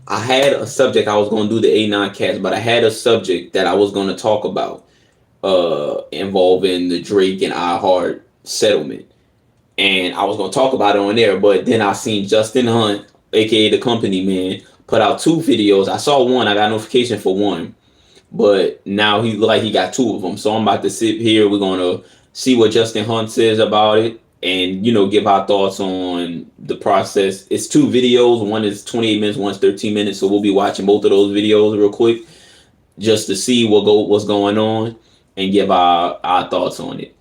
I had a subject I was going to do the Anon cast, but I had a subject that I was going to talk about involving the Drake and iHeart settlement, and I was going to talk about it on there. But then I seen Justin Hunt, aka the company man, put out two videos. I saw one. I got notification for one, but now he look like he got two of them. So I'm about to sit here. We're gonna see what Justin Hunt says about it, and give our thoughts on the process. It's two videos. One is 28 minutes. One's 13 minutes. So we'll be watching both of those videos real quick just to see what's going on and give our thoughts on it.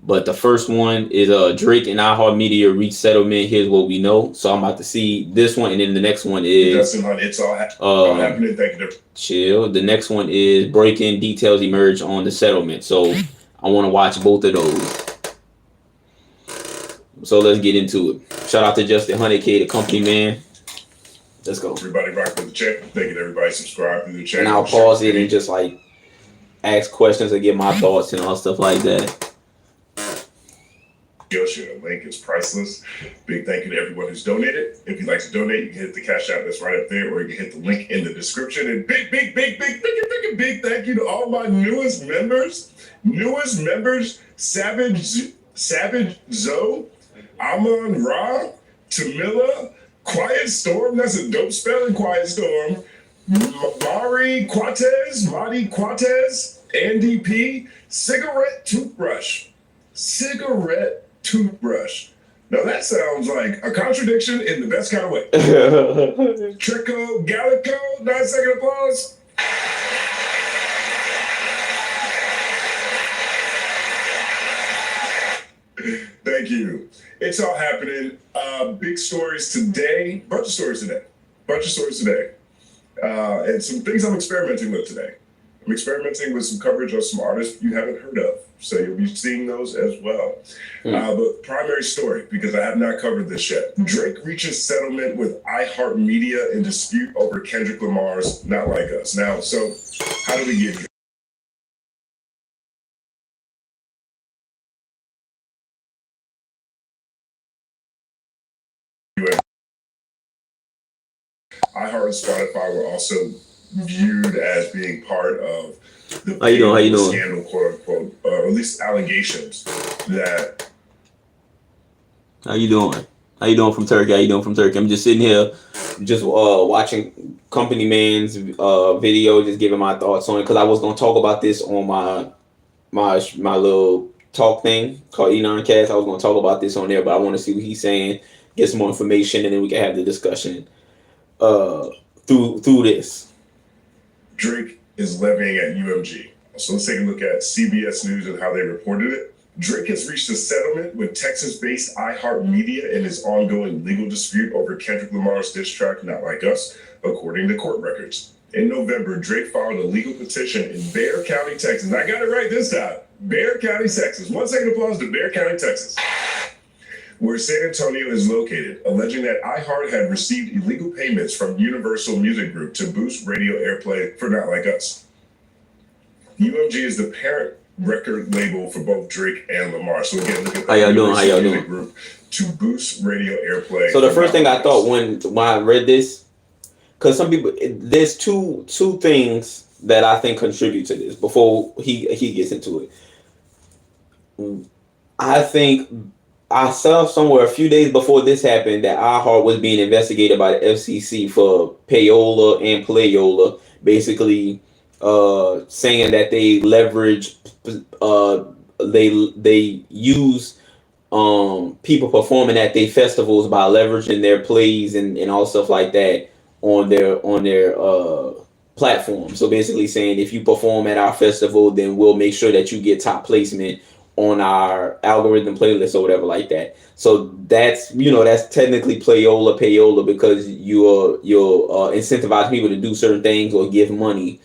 But the first one is Drake and iHeartMedia reach settlement. Here's what we know. So I'm about to see this one, and then the next one is Justin Hunt. It's all happening. Thank you. Chill. The next one is breaking details emerge on the settlement. So I want to watch both of those. So let's get into it. Shout out to Justin Hunt, aka the company man. Let's go. Everybody rock with the chat. Thank you to everybody subscribe to the channel. And I'll pause it and just like ask questions and get my thoughts and all stuff like that. The link is priceless. Big thank you to everyone who's donated. If you'd like to donate, you can hit the cash app that's right up there, or you can hit the link in the description. And big thank you to all my newest members. Savage Zoe, Amon Ra, Tamila, Quiet Storm, that's a dope spelling, Quiet Storm, Madi Quatez, Andy P, Cigarette Toothbrush. Now that sounds like a contradiction in the best kind of way. Trico Gallico, 9-second applause. Thank you. It's all happening. Big stories today. Bunch of stories today. And some things I'm experimenting with today. I'm experimenting with some coverage of some artists you haven't heard of. So you'll be seeing those as well. But primary story, because I have not covered this yet. Drake reaches settlement with iHeartMedia in dispute over Kendrick Lamar's Not Like Us. Now, so how do we get here? iHeart and Spotify were also viewed as being part of the scandal, quote unquote, or at least allegations that. How you doing? How you doing from Turkey? I'm just sitting here, just watching Company Man's video, just giving my thoughts on it, because I was gonna talk about this on my little talk thing called Anon Cast. I was gonna talk about this on there, but I want to see what he's saying, get some more information, and then we can have the discussion through this. Drake is levying at UMG. So let's take a look at CBS News and how they reported it. Drake has reached a settlement with Texas-based iHeartMedia in his ongoing legal dispute over Kendrick Lamar's diss track, Not Like Us, according to court records. In November, Drake filed a legal petition in Bexar County, Texas. And I got it right this time. Bexar County, Texas. 1 second applause to Bexar County, Texas, where San Antonio is located, alleging that iHeart had received illegal payments from Universal Music Group to boost radio airplay for Not Like Us. UMG is the parent record label for both Drake and Lamar. So again, look at how y'all doing? Group to boost radio airplay. So the first thing I thought when I read this, because some people, there's two things that I think contribute to this before he gets into it. I think I saw somewhere a few days before this happened that iHeart was being investigated by the FCC for payola and playola, basically saying that they leverage, they use people performing at their festivals by leveraging their plays and all stuff like that on their platform. So basically saying if you perform at our festival, then we'll make sure that you get top placement on our algorithm playlist or whatever like that. So that's technically payola because you're incentivize people to do certain things or give money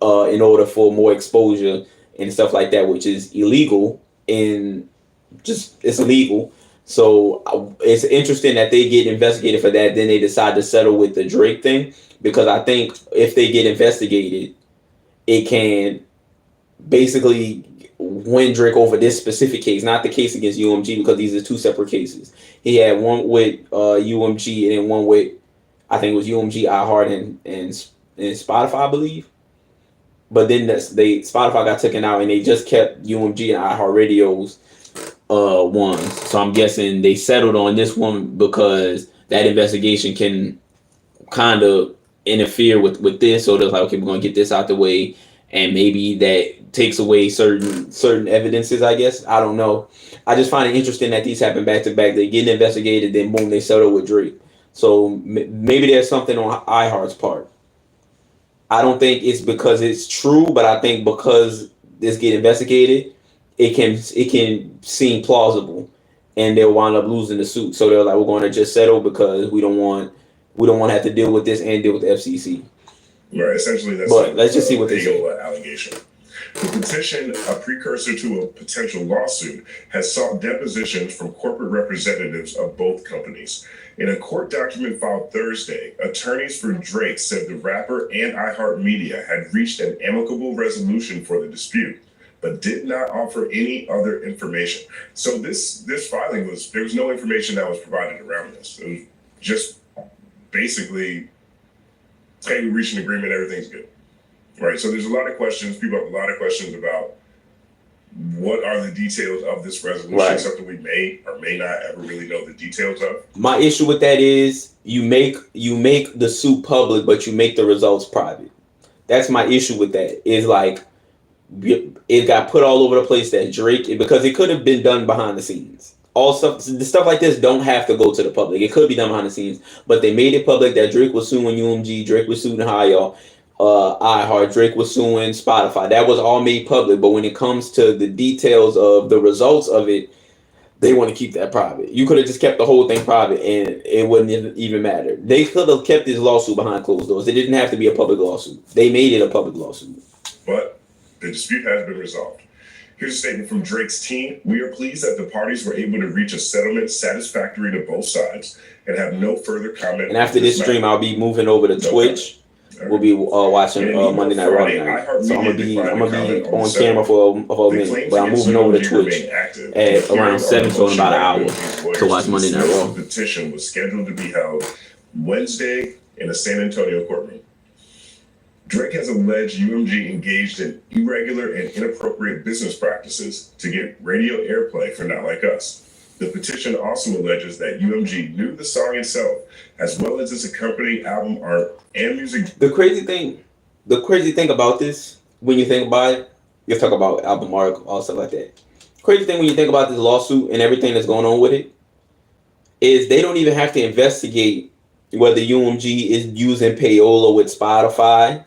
in order for more exposure and stuff like that, which is illegal it's illegal. So it's interesting that they get investigated for that. Then they decide to settle with the Drake thing, because I think if they get investigated, it can basically win Drake over this specific case, not the case against UMG, because these are two separate cases. He had one with UMG and then one with I think it was UMG, iHeart, and Spotify, I believe. But then Spotify got taken out, and they just kept UMG and iHeart Radio's ones. So I'm guessing they settled on this one because that investigation can kind of interfere with this. So they're like, okay, we're gonna get this out the way, and maybe that takes away certain evidences. I guess I don't know. I just find it interesting that these happen back to back. They get investigated, then boom, they settle with Drake. So maybe there's something on iHeart's part. I don't think it's because it's true, but I think because this get investigated, it can seem plausible, and they'll wind up losing the suit. So they're like, we're going to just settle because we don't want to have to deal with this and deal with the FCC. Right. Essentially, that's. But let's just see what they say. Allegation. The petition, a precursor to a potential lawsuit, has sought depositions from corporate representatives of both companies. In a court document filed Thursday, attorneys for Drake said the rapper and iHeartMedia had reached an amicable resolution for the dispute, but did not offer any other information. So this filing there was no information that was provided around this. It was just basically, hey, we reached an agreement, everything's good. Right, so there's a lot of questions. People have a lot of questions about what are the details of this resolution, Right. something we may or may not ever really know the details of. My issue with that is you make the suit public, but you make the results private. That's my issue with that. Is like it got put all over the place that Drake, because it could have been done behind the scenes. All stuff like this don't have to go to the public. It could be done behind the scenes, but they made it public that Drake was suing UMG, Drake was suing Hi-Yo, iHeart, Drake was suing Spotify. That was all made public, but when it comes to the details of the results of it, they want to keep that private. You could have just kept the whole thing private, and it wouldn't even matter. They could have kept this lawsuit behind closed doors. It didn't have to be a public lawsuit. They made it a public lawsuit. But the dispute has been resolved. Here's a statement from Drake's team. We are pleased that the parties were able to reach a settlement satisfactory to both sides and have no further comment. And after this stream, I'll be moving over to Twitch. We'll be watching Monday Night Raw tonight. So I'm gonna be on camera for a minute, but I'm moving over to Twitch at around 7, so in about an hour to watch Monday Night Raw. The petition was scheduled to be held Wednesday in a San Antonio courtroom. Drake has alleged UMG engaged in irregular and inappropriate business practices to get radio airplay for Not Like Us. The petition also alleges that UMG knew the song itself, as well as its accompanying album art and music. The crazy thing about this, when you think about it, you talk about album art, all stuff like that. Crazy thing when you think about this lawsuit and everything that's going on with it, is they don't even have to investigate whether UMG is using payola with Spotify.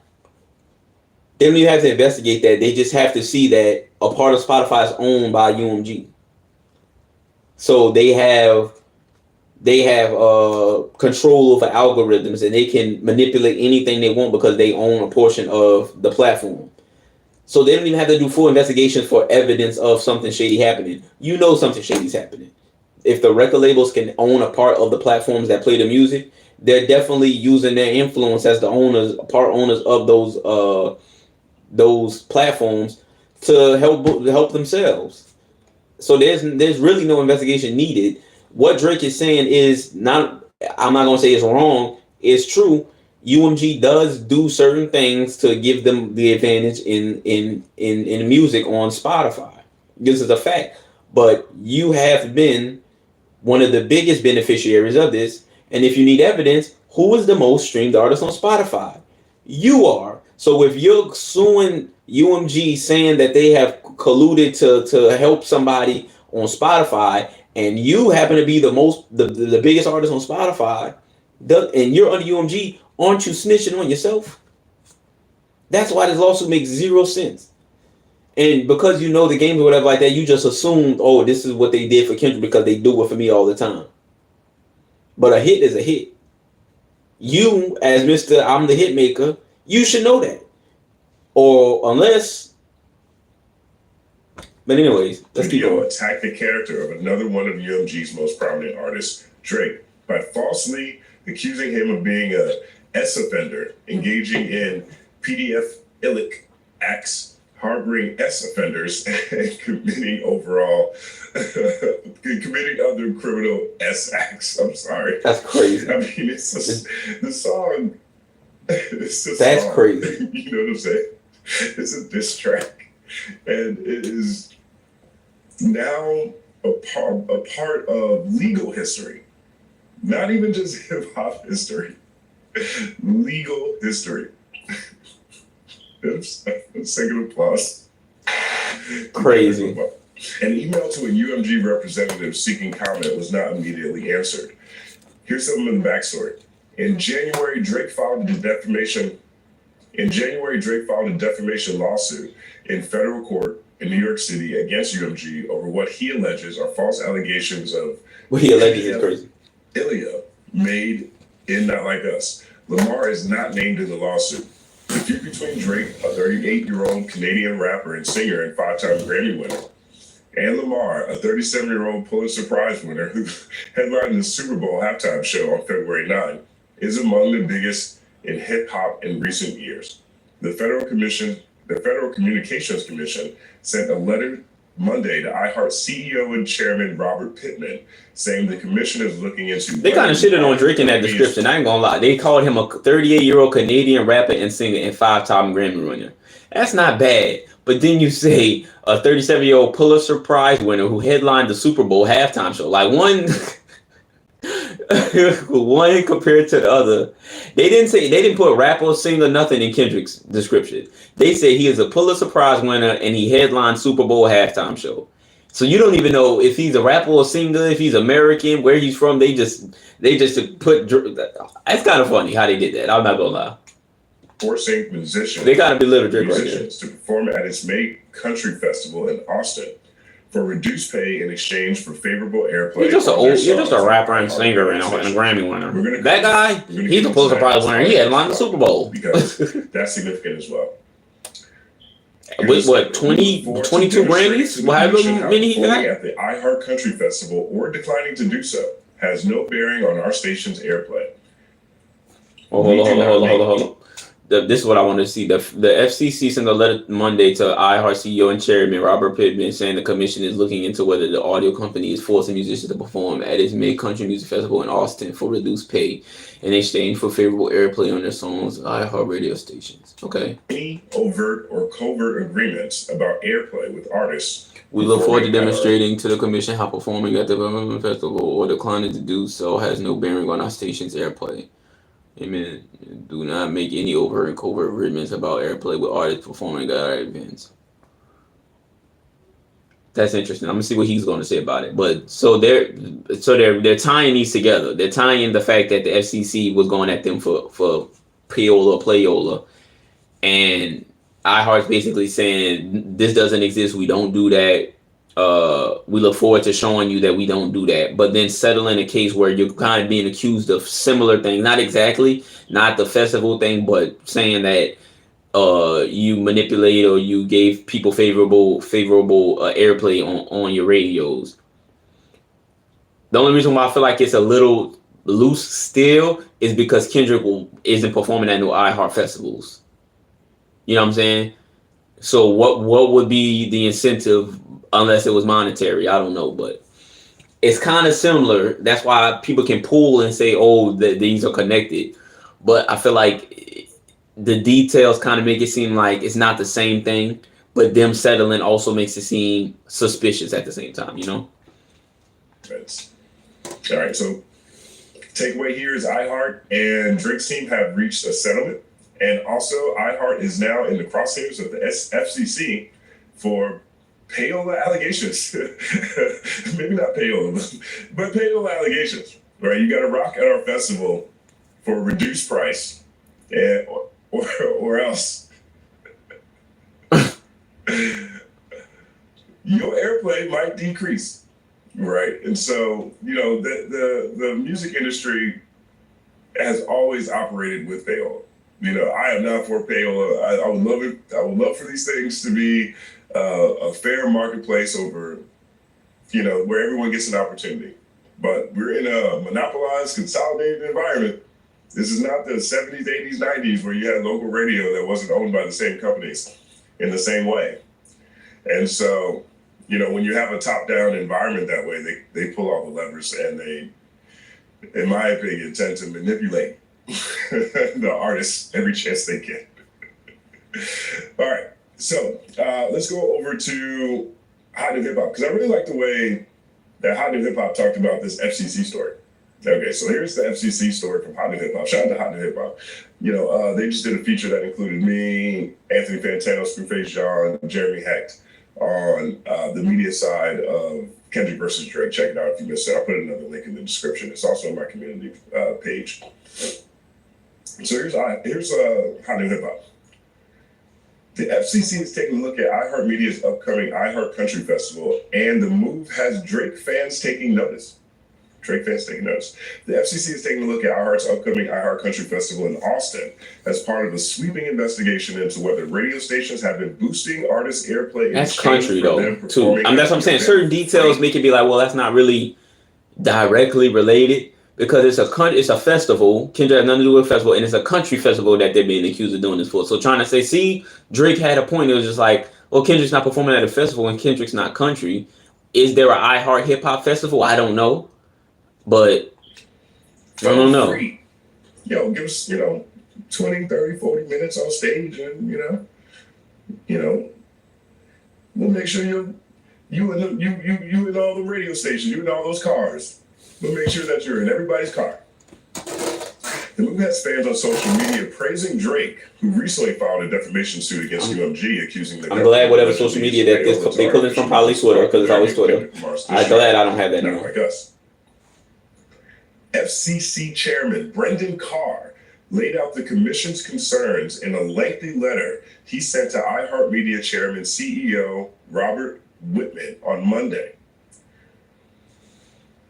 They don't even have to investigate that. They just have to see that a part of Spotify is owned by UMG. So they have control over algorithms, and they can manipulate anything they want because they own a portion of the platform. So they don't even have to do full investigations for evidence of something shady happening. You know something shady is happening. If the record labels can own a part of the platforms that play the music, they're definitely using their influence as the part owners of those platforms to help themselves. So there's really no investigation needed. What Drake is saying is not, I'm not gonna say it's wrong, it's true. UMG does do certain things to give them the advantage in music on Spotify. This is a fact. But you have been one of the biggest beneficiaries of this. And if you need evidence, who is the most streamed artist on Spotify? You are. So if you're suing UMG saying that they have colluded to help somebody on Spotify, and you happen to be the biggest artist on Spotify, and you're under UMG, aren't you snitching on yourself? That's why this lawsuit makes zero sense. And because you know the game or whatever like that, you just assumed, oh, this is what they did for Kendrick because they do it for me all the time. But a hit is a hit. You, as Mr. I'm the hit maker, you should know that. Or unless... But anyways, let's keep going. Attacked the character of another one of UMG's most prominent artists, Drake, by falsely accusing him of being a S offender, engaging in pedophilic acts, harboring S offenders and committing other criminal S acts. I'm sorry. That's crazy. I mean, the song. It's a That's song. crazy. You know what I'm saying? It's a diss track, and it is now a part of legal history. Not even just hip hop history, legal history. Second applause. Crazy. An email to a UMG representative seeking comment was not immediately answered. Here's some of the backstory. In January, Drake filed a defamation lawsuit in federal court in New York City against UMG over what he alleges are false allegations of What he alleges is crazy. Ilya made in Not Like Us. Lamar is not named in the lawsuit. The feud between Drake, a 38-year-old Canadian rapper and singer and 5-time Grammy winner, and Lamar, a 37-year-old Pulitzer Prize winner who headlined the Super Bowl halftime show on February 9, is among the biggest in hip hop in recent years. The Federal Communications Commission sent a letter Monday to iHeart CEO and Chairman Robert Pittman, saying the commission is looking into. They kind of shitted on Drake in that description. I ain't gonna lie. They called him a 38-year-old Canadian rapper and singer and 5-time Grammy winner. That's not bad. But then you say a 37-year-old Pulitzer Prize winner who headlined the Super Bowl halftime show. Like one compared to the other. They didn't put rapper, singer, nothing in Kendrick's description. They say he is a Pulitzer Prize winner and he headlined Super Bowl halftime show. So you don't even know if he's a rapper or singer, if he's American, where he's from. They just put. That's kind of funny how they did that. I'm not gonna lie. Forcing musicians. They gotta be little Drake right there. To perform at its May Country Festival in Austin for reduced pay in exchange for favorable airplay. You're just a rapper and singer and a Grammy winner. That guy, he's a Pulitzer Prize winner. He headlined the Super Bowl. Because that's significant as well. With what, 22 Grammys? However many he got? At the iHeart Country Festival or declining to do so has no bearing on our station's airplay. Hold on. This is what I want to see. The FCC sent a letter Monday to iHeart CEO and Chairman Robert Pittman saying the commission is looking into whether the audio company is forcing musicians to perform at its May Country Music Festival in Austin for reduced pay in exchange for favorable airplay on their songs at iHeart radio stations. Okay. Any overt or covert agreements about airplay with artists. We look forward to demonstrating to the commission how performing at the festival or declining to do so has no bearing on our station's airplay. Amen. Do not make any overt and covert agreements about airplay with artists performing at our events. That's interesting. I'm gonna see what he's going to say about it. But so they're tying these together. They're tying the fact that the FCC was going at them for payola, and iHeart's basically saying this doesn't exist. We don't do that. We look forward to showing you that we don't do that, but then settling a case where you're kind of being accused of similar things, not exactly, not the festival thing, but saying that you manipulate or you gave people favorable airplay on your radios. The only reason why I feel like it's a little loose still is because Kendrick isn't performing at no iHeart festivals. You know what I'm saying? So what would be the incentive? Unless it was monetary, I don't know, but it's kind of similar. That's why people can pull and say, "Oh, these are connected," but I feel like the details kind of make it seem like it's not the same thing. But them settling also makes it seem suspicious at the same time, you know. All right. So, takeaway here is iHeart and Drake's team have reached a settlement, and also iHeart is now in the crosshairs of the FCC for payola allegations. Maybe not payola, but payola allegations. Right? You got to rock at our festival for a reduced price, and or else your airplay might decrease. Right? And so, you know, the music industry has always operated with payola. You know, I am not for payola. I would love it. I would love for these things to be a fair marketplace over, you know, where everyone gets an opportunity. But we're in a monopolized, consolidated environment. This is not the 70s, 80s, 90s where you had local radio that wasn't owned by the same companies. in the same way. And so, when you have a top-down environment that way, they pull all the levers and they, in my opinion, tend to manipulate the artists every chance they get. All right, so let's go over to Hot New Hip Hop, because I really like the way that Hot New Hip Hop talked about this FCC story. Okay, so here's the FCC story from Hot New Hip Hop. Shout out to Hot New Hip Hop. They just did a feature that included me, Anthony Fantano, Screwface John, Jeremy Hecht on the media side of Kendrick versus Drake. Check it out if you missed it. I'll put another link in the description. It's also on my community page. So here's Hot New Hip Hop. The FCC is taking a look at iHeartMedia's upcoming iHeart Country Festival, and the move has Drake fans taking notice. The FCC is taking a look at iHeart's upcoming iHeart Country Festival in Austin as part of a sweeping investigation into whether radio stations have been boosting artists' airplay. That's country though, too. That's what I'm saying. Certain details make it be like, well, that's not really directly related because it's a festival. Kendrick has nothing to do with a festival, and it's a country festival that they're being accused of doing this for. So trying to say, see, Drake had a point. It was just like, well, Kendrick's not performing at a festival, and Kendrick's not country. Is there an iHeart Hip Hop Festival? I don't know. But I don't know. Free. Give us, 20, 30, 40 minutes on stage and, we'll make sure you in all the radio stations, you in all those cars. We'll make sure that you're in everybody's car. The move has fans on social media praising Drake, who recently filed a defamation suit against UMG, accusing the. I'm glad whatever social media that they pull it from, probably Twitter, because it's always Twitter. I'm glad I don't have that now. Like us. FCC Chairman Brendan Carr laid out the commission's concerns in a lengthy letter he sent to iHeartMedia Chairman CEO Robert Whitman on Monday.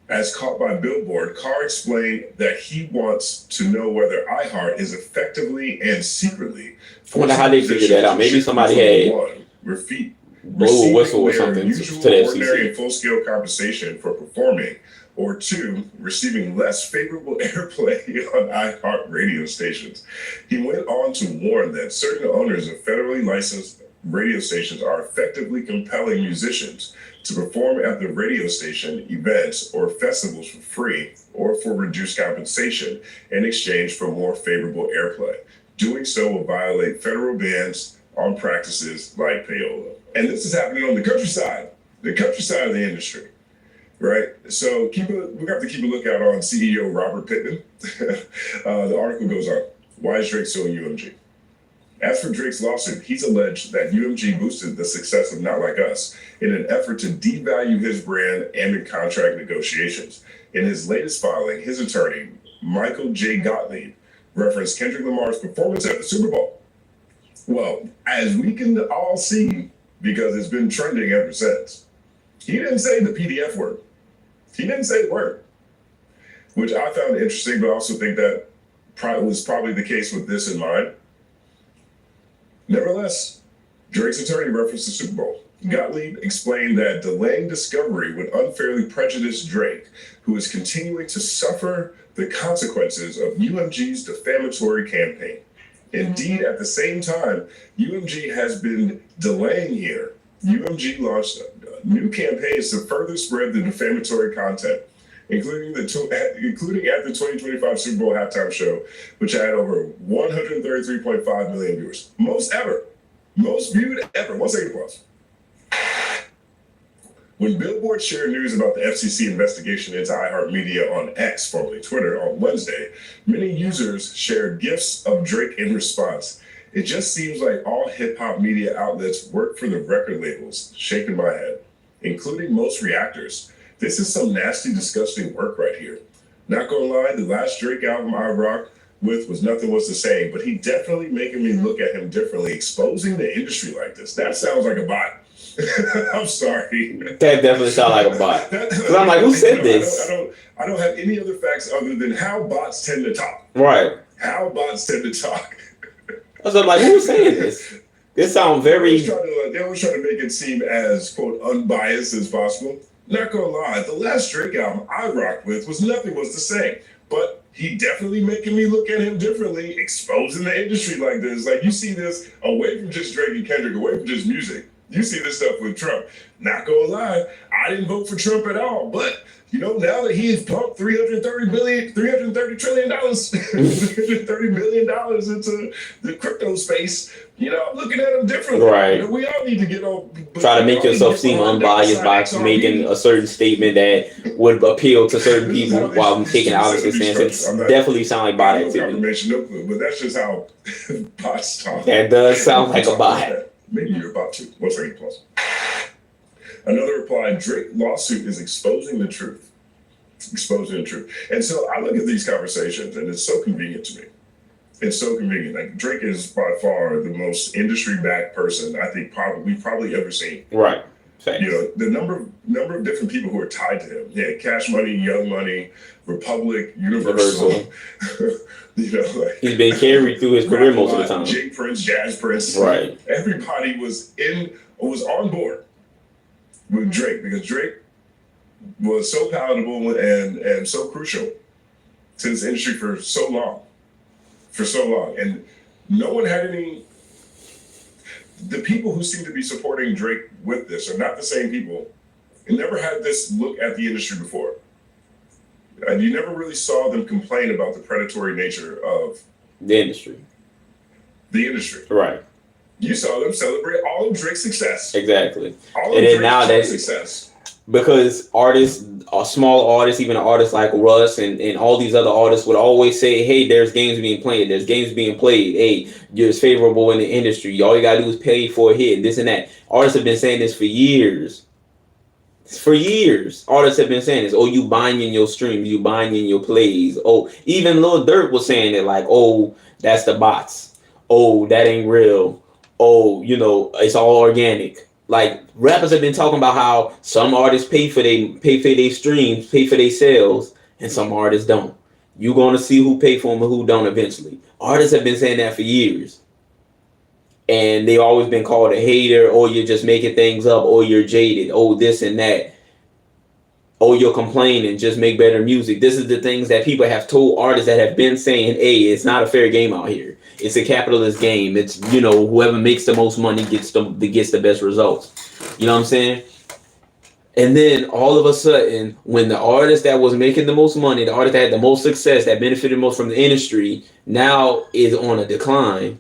As caught by Billboard, Carr explained that he wants to know whether iHeart is effectively and secretly. I wonder how they figured that out. Maybe somebody had whistle or something to the ordinary and full-scale compensation for performing, or 2, receiving less favorable airplay on iHeart radio stations. He went on to warn that certain owners of federally licensed radio stations are effectively compelling musicians to perform at the radio station events or festivals for free or for reduced compensation in exchange for more favorable airplay. Doing so will violate federal bans on practices like payola. And this is happening on the countryside of the industry. Right, so we have to keep a lookout on CEO Robert Pittman. The article goes on. Why is Drake suing UMG? As for Drake's lawsuit, he's alleged that UMG boosted the success of Not Like Us in an effort to devalue his brand and in contract negotiations. In his latest filing, his attorney, Michael J. Gottlieb, referenced Kendrick Lamar's performance at the Super Bowl. Well, as we can all see, because it's been trending ever since, he didn't say the PDF word. He didn't say the word, which I found interesting, but I also think that was probably the case with this in mind. Nevertheless, Drake's attorney referenced the Super Bowl. Gottlieb explained that delaying discovery would unfairly prejudice Drake, who is continuing to suffer the consequences of UMG's defamatory campaign. Indeed, at the same time, UMG has been delaying here. UMG launched new campaigns to further spread the defamatory content, including at the 2025 Super Bowl halftime show, which had over 133.5 million viewers. Most viewed ever. 1 second pause. When Billboard shared news about the FCC investigation into iHeartMedia on X, formerly Twitter, on Wednesday, many users shared gifs of Drake in response. It just seems like all hip-hop media outlets work for the record labels, shaking my head, including most reactors. This is some nasty, disgusting work right here. Not gonna lie, the last Drake album I rocked with was Nothing Was the Same, but he definitely making me look at him differently, exposing the industry like this. That sounds like a bot. I'm sorry. That definitely sounds like a bot. Because I'm like, who said this? I don't have any other facts other than how bots tend to talk. Right. How bots tend to talk. I was like, who's saying this? This sounds very. They always try to make it seem as, quote, unbiased as possible. Not gonna lie, the last Drake album I rocked with was Nothing Was the Same, but he definitely making me look at him differently, exposing the industry like this. Like, you see this away from just Drake and Kendrick, away from just music. You see this stuff with Trump. Not gonna lie, I didn't vote for Trump at all, but now that he's pumped $330 trillion, $330 billion into the crypto space, I'm looking at him differently. Right. We all need to get on. Try to make yourself seem unbiased by making a certain statement that would appeal to certain people while taking an opposite stance. It definitely sound like bot activity. But that's just how bots talk. That does sound like a bot. Maybe you're about to. 1 second, plus. Another reply, Drake lawsuit is exposing the truth. Exposing the truth. And so I look at these conversations, and it's so convenient to me. It's so convenient. Like, Drake is by far the most industry-backed person I think we've probably ever seen. Right. Thanks. The number of different people who are tied to him. Yeah, Cash Money, Young Money, Republic, Universal. He's been carried through his career most of the time. J Prince, Jazz Prince. Right. Everybody was on board with Drake because Drake was so palatable and so crucial to this industry for so long. And no one had any. The people who seem to be supporting Drake with this are not the same people and never had this look at the industry before. And you never really saw them complain about the predatory nature of the industry. Right. You saw them celebrate all of Drake's success. Exactly. All of Drake's success. Because artists, small artists, even artists like Russ and all these other artists would always say, hey, there's games being played. Hey, it's favorable in the industry. All you got to do is pay for a hit, this and that. Artists have been saying this for years. Artists have been saying this. Oh, you buying in your streams. You buying in your plays. Oh, even Lil Durk was saying it like, oh, that's the bots. Oh, that ain't real. Oh, it's all organic. Like, rappers have been talking about how some artists pay for their streams, pay for their sales, and some artists don't. You're going to see who pay for them and who don't eventually. Artists have been saying that for years. And they've always been called a hater, or you're just making things up, or you're jaded, oh, this and that. Oh, you're complaining, just make better music. This is the things that people have told artists that have been saying, hey, it's not a fair game out here. It's a capitalist game. It's, whoever makes the most money gets the best results. You know what I'm saying? And then all of a sudden, when the artist that was making the most money, the artist that had the most success, that benefited most from the industry, now is on a decline.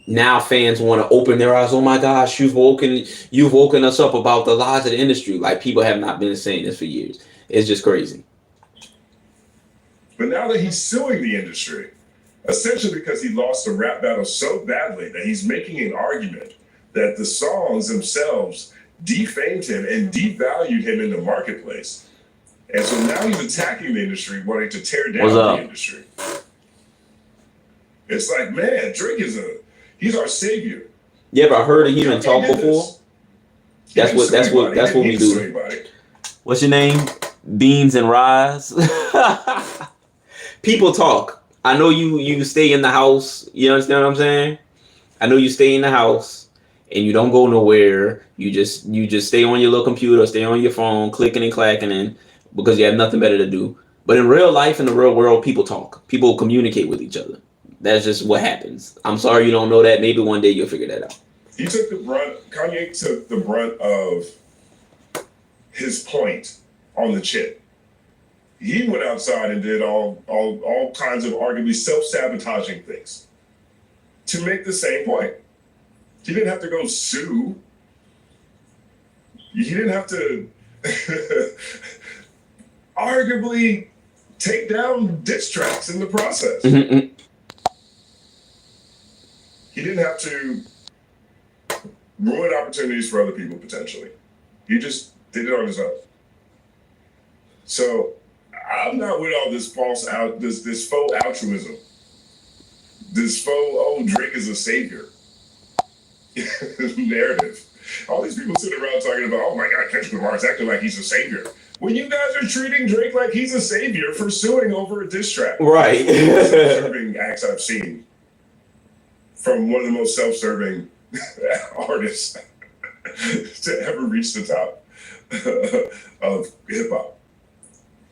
Now fans want to open their eyes. Oh my gosh, you've woken us up about the lies of the industry. Like, people have not been saying this for years. It's just crazy. But now that he's suing the industry, essentially because he lost the rap battle so badly that he's making an argument that the songs themselves defamed him and devalued him in the marketplace. And so now he's attacking the industry, wanting to tear down the industry. It's like, man, Drake he's our savior. You ever heard of him talk before? That's what we do. What's your name? Beans and Rise. People talk. I know you stay in the house. You understand what I'm saying? I know you stay in the house and you don't go nowhere. You just stay on your little computer, stay on your phone, clicking and clacking in because you have nothing better to do. But in real life, in the real world, people talk. People communicate with each other. That's just what happens. I'm sorry you don't know that. Maybe one day you'll figure that out. Kanye took the brunt of his point on the chip. He went outside and did all kinds of arguably self-sabotaging things to make the same point. He didn't have to go sue. He didn't have to arguably take down diss tracks in the process. Mm-hmm. He didn't have to ruin opportunities for other people potentially. He just did it on his own. So I'm not with all this this faux altruism. This faux, Drake is a savior narrative. All these people sitting around talking about, oh my God, Kendrick Lamar's acting like he's a savior. When you guys are treating Drake like he's a savior for suing over a diss track. Right. Self-serving acts I've seen from one of the most self-serving artists to ever reach the top of hip hop.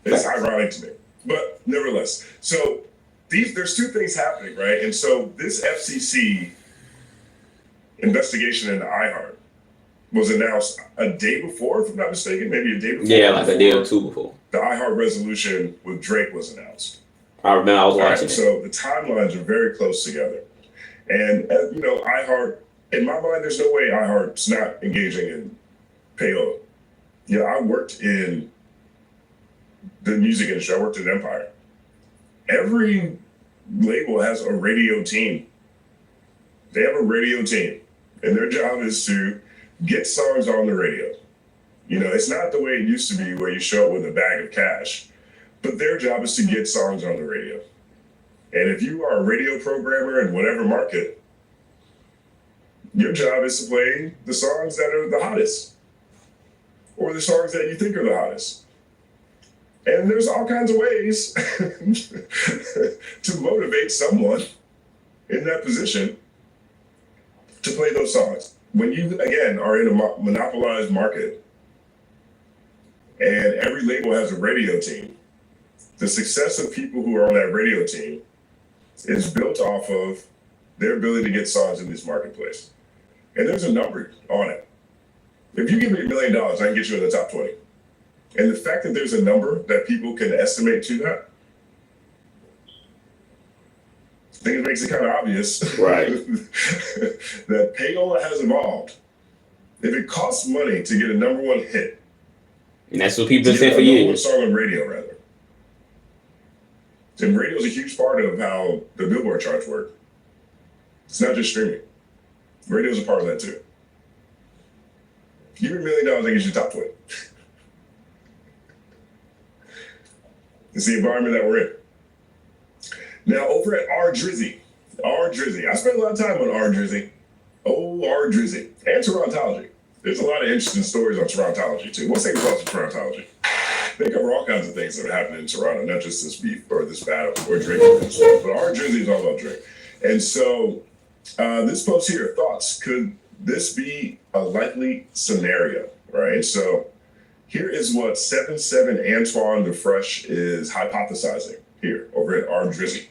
It's ironic to me, but nevertheless. So there's two things happening, right? And so this FCC investigation into iHeart was announced a day before, if I'm not mistaken, maybe a day before. Yeah, like a day or two before. The iHeart resolution with Drake was announced. I remember I was watching it. So the timelines are very close together. And, you know, iHeart, in my mind, there's no way iHeart's not engaging in payola. You know, I worked in the music industry. I worked at Empire. Every label has a radio team. They have a radio team, and their job is to get songs on the radio. You know, it's not the way it used to be where you show up with a bag of cash, but their job is to get songs on the radio. And if you are a radio programmer in whatever market, your job is to play the songs that are the hottest, or the songs that you think are the hottest. And there's all kinds of ways to motivate someone in that position to play those songs. When you, again, are in a monopolized market and every label has a radio team, the success of people who are on that radio team is built off of their ability to get songs in this marketplace. And there's a number on it. If you give me $1 million, I can get you in the top 20. And the fact that there's a number that people can estimate to that, I think it makes it kind of obvious, right, that payola has evolved. If it costs money to get a number one hit, and that's what people have said for years. Number one song on radio, rather. And radio is a huge part of how the Billboard charts work. It's not just streaming. Radio is a part of that too. Give me $1 million, I get you top 20. It's the environment that we're in. Now, over at R Drizzy, I spent a lot of time on R Drizzy. Oh, R Drizzy. And Torontology. There's a lot of interesting stories on Torontology, too. What's the name of Torontology? They cover all kinds of things that are happening in Toronto, not just this beef or this battle or Drake and stuff, but R Drizzy is all about Drake. And so, this post here, thoughts. Could this be a likely scenario, right? So, here is what 7-7 Antoine the Fresh is hypothesizing here over at R Drizzy.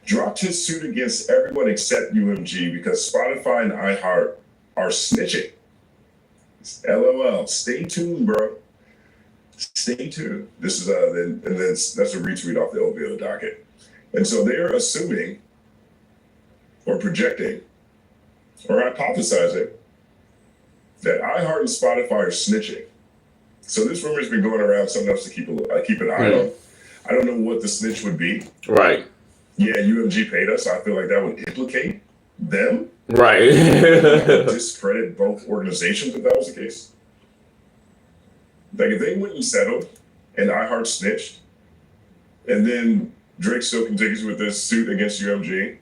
Dropped his suit against everyone except UMG because Spotify and iHeart are snitching. LOL. Stay tuned, bro. Stay tuned. This is that's a retweet off the OVO docket. And so they're assuming or projecting or hypothesizing that iHeart and Spotify are snitching. So this rumor's been going around, something else to keep an eye on. I don't know what the snitch would be. Right. Yeah, UMG paid us. I feel like that would implicate them. Right. Discredit both organizations if that was the case. Like if they went and settled and iHeart snitched, and then Drake still continues with this suit against UMG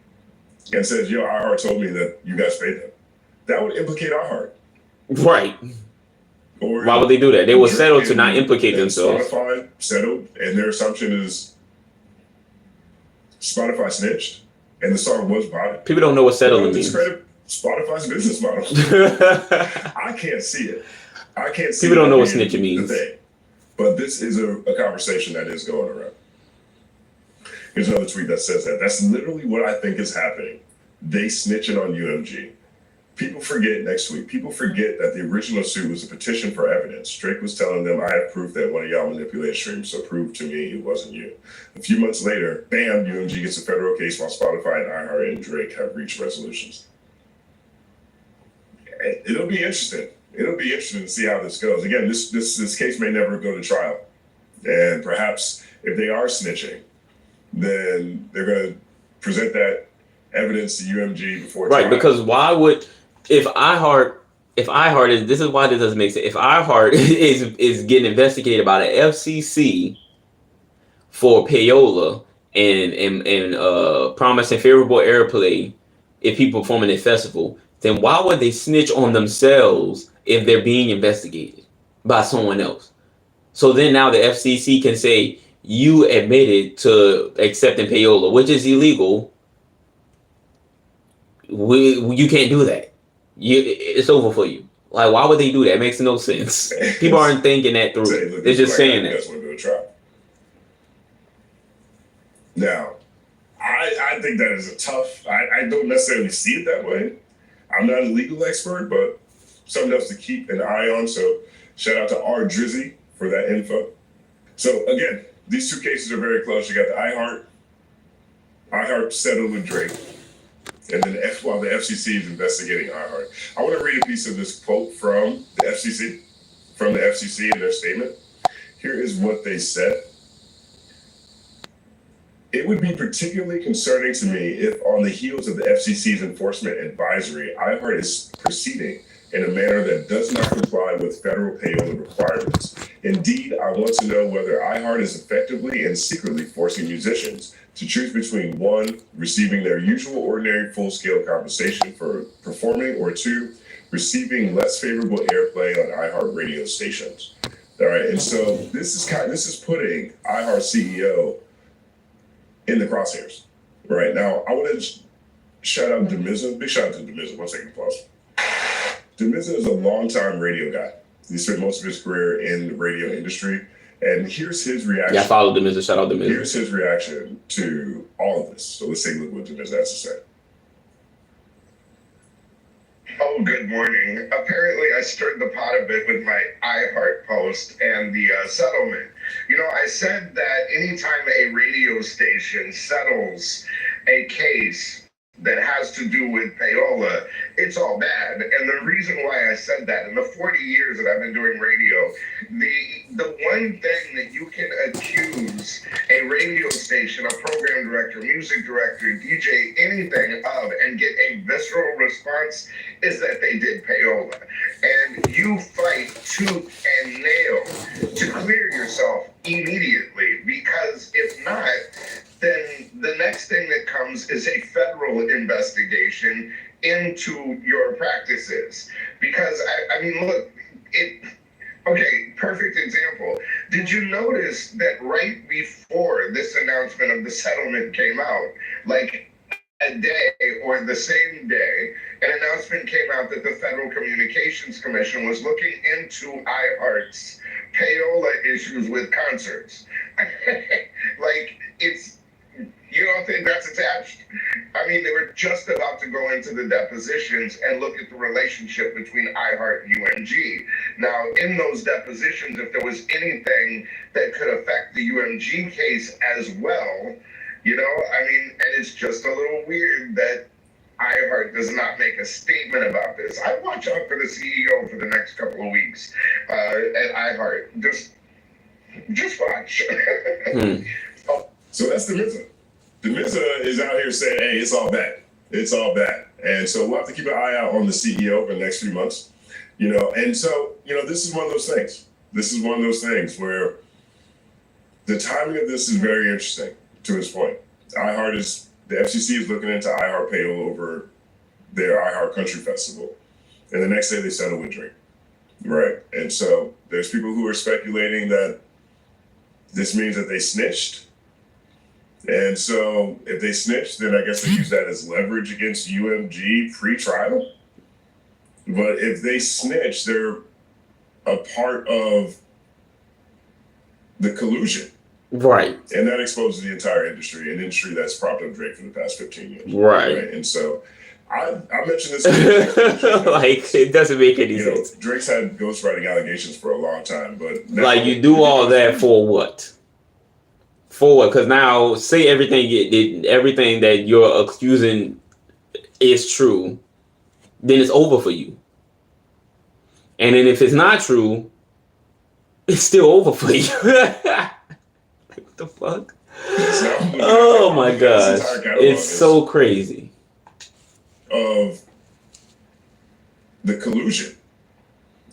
and says, yo, iHeart told me that you guys paid them. That would implicate iHeart. Right. Or why would they do that? They will settle to not implicate themselves. Spotify settled, and their assumption is Spotify snitched, and the song was bought. People don't know what settling means. Discredit Spotify's business model. I can't see it. I can't see. People don't know what snitching means. But this is a conversation that is going around. Here's another tweet that says that. That's literally what I think is happening. They snitching on UMG. People forget next week. People forget that the original suit was a petition for evidence. Drake was telling them, I have proof that one of y'all manipulated streams, so prove to me it wasn't you. A few months later, bam, UMG gets a federal case while Spotify and iHeart and Drake have reached resolutions. It'll be interesting. It'll be interesting to see how this goes. Again, this case may never go to trial. And perhaps if they are snitching, then they're going to present that evidence to UMG before trial. Right, because why would... If iHeart is, this is why this doesn't make sense. If iHeart is getting investigated by the FCC for payola and promising favorable airplay if people performing a festival, then why would they snitch on themselves if they're being investigated by someone else? So then now the FCC can say you admitted to accepting payola, which is illegal. You can't do that. It's over for you. Like, why would they do that? It makes no sense. People aren't thinking that through. They're just saying that. Now, I think that is a tough. I don't necessarily see it that way. I'm not a legal expert, but something else to keep an eye on. So shout out to R Drizzy for that info. So again, these two cases are very close. You got the iHeart settled with Drake, and then while the FCC is investigating iHeart. I want to read a piece of this quote from the FCC in their statement. Here is what they said. It would be particularly concerning to me if, on the heels of the FCC's enforcement advisory, iHeart is proceeding in a manner that does not comply with federal payola requirements. Indeed, I want to know whether iHeart is effectively and secretly forcing musicians to choose between 1, receiving their usual ordinary full-scale compensation for performing, or 2, receiving less favorable airplay on iHeart radio stations. All right, and so this is putting iHeart CEO in the crosshairs. Right now, I want to shout out DeMizza. Big shout out to DeMizza. 1 second, pause. DeMizza is a longtime radio guy. He spent most of his career in the radio industry. And here's his reaction. Yeah, I follow DeMizza. Shout out DeMizza. Here's his reaction to all of this. So let's take a look at what DeMizza has to say. Oh, good morning. Apparently, I stirred the pot a bit with my iHeart post and the settlement. You know, I said that anytime a radio station settles a case that has to do with payola, it's all bad. And the reason why I said that, in the 40 years that I've been doing radio, the one thing that you can accuse a radio station, a program director, music director, DJ, anything of, and get a visceral response is that they did payola. And you fight tooth and nail to clear yourself immediately, because if not, then the next thing that comes is a federal investigation into your practices. Because, I mean, look, okay, perfect example. Did you notice that right before this announcement of the settlement came out, like a day or the same day, an announcement came out that the Federal Communications Commission was looking into iHeart's payola issues with concerts? Like, you don't think that's attached? I mean, they were just about to go into the depositions and look at the relationship between iHeart and UMG. Now, in those depositions, if there was anything that could affect the UMG case as well, you know, I mean, and it's just a little weird that iHeart does not make a statement about this. I watch out for the CEO for the next couple of weeks at iHeart. Just watch. So that's DeMizza. DeMizza is out here saying, hey, it's all bad. It's all bad. And so we'll have to keep an eye out on the CEO for the next few months. You know, and so, you know, this is one of those things. This is one of those things where the timing of this is very interesting, to his point. The FCC is looking into iHeart payola over their iHeart Country Festival. And the next day they settle with Drake. Right. And so there's people who are speculating that this means that they snitched. And so if they snitched, then I guess they use that as leverage against UMG pre-trial. But if they snitch, they're a part of the collusion. Right. And that exposes the entire industry, an industry that's propped up Drake for the past 15 years. Right. And so I mentioned this. Like, it doesn't make any sense. Drake's had ghostwriting allegations for a long time, but now, like, you do all that for what? For what? Because now, say everything that you're accusing is true, then it's over for you. And then if it's not true, it's still over for you. What the fuck? Oh my gosh. It's so crazy. Of the collusion.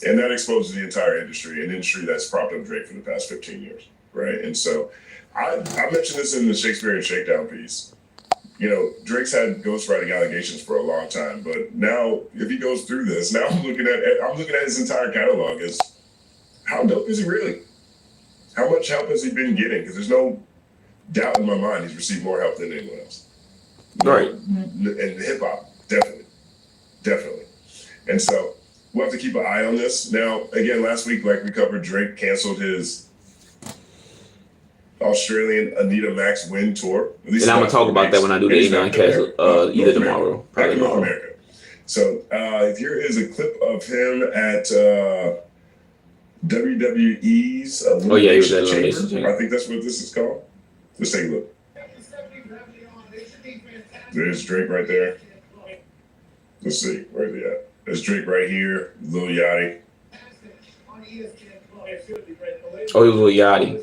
And that exposes the entire industry, an industry that's propped up Drake for the past 15 years. Right. And so I mentioned this in the Shakespearean Shakedown piece. You know, Drake's had ghostwriting allegations for a long time, but now if he goes through this, now I'm looking at his entire catalog as how dope is he really? How much help has he been getting? Because there's no doubt in my mind he's received more help than anyone else. Right. And hip hop, definitely. And so we'll have to keep an eye on this. Now, again, last week, like we covered, Drake canceled his Australian Anita Max Win Tour. And I'm gonna talk about that when I do the Anon cast either tomorrow, probably North tomorrow. America. So here is a clip of him at WWE's Elimination Chamber. I think that's what this is called. Let's take a look. There's Drake right there. Let's see, where's he at? There's Drake right here, Lil Yachty. Oh, he was Lil Yachty.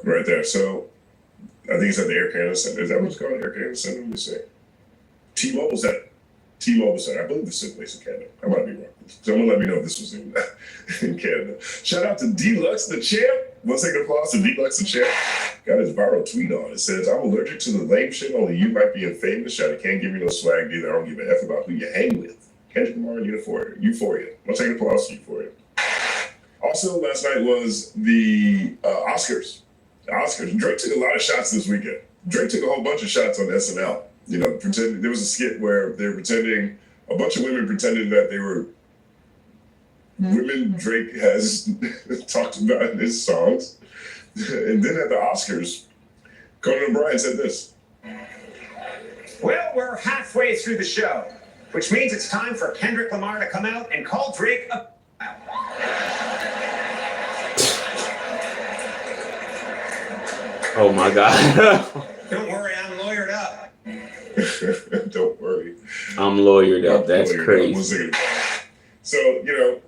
Right there. So I think it's at the Air Canada Center. Is that what it's called? Air Canada Center? Let me see. T-Mobile Center. T-Mobile Center. I believe this took place in Canada. I might be wrong. Someone let me know if this was in Canada. Shout out to Deluxe the Champ. One second applause to Deluxe the Champ. Got his viral tweet on. It says, I'm allergic to the lame shit. Only you might be famous. Shot. I can't give you no swag either. I don't give a F about who you hang with. Kendrick Lamar and Euphoria. One second applause to Euphoria. Also, last night was the Oscars. Drake took a lot of shots this weekend. Drake took a whole bunch of shots on SNL. You know, there was a skit where they were pretending, a bunch of women pretended that they were women Drake has talked about in his songs. And then at the Oscars, Conan O'Brien said this. Well, we're halfway through the show, which means it's time for Kendrick Lamar to come out and call Drake a... Oh my God. Don't worry, I'm lawyered up. Don't worry. I'm lawyered up. That's crazy. So, you know,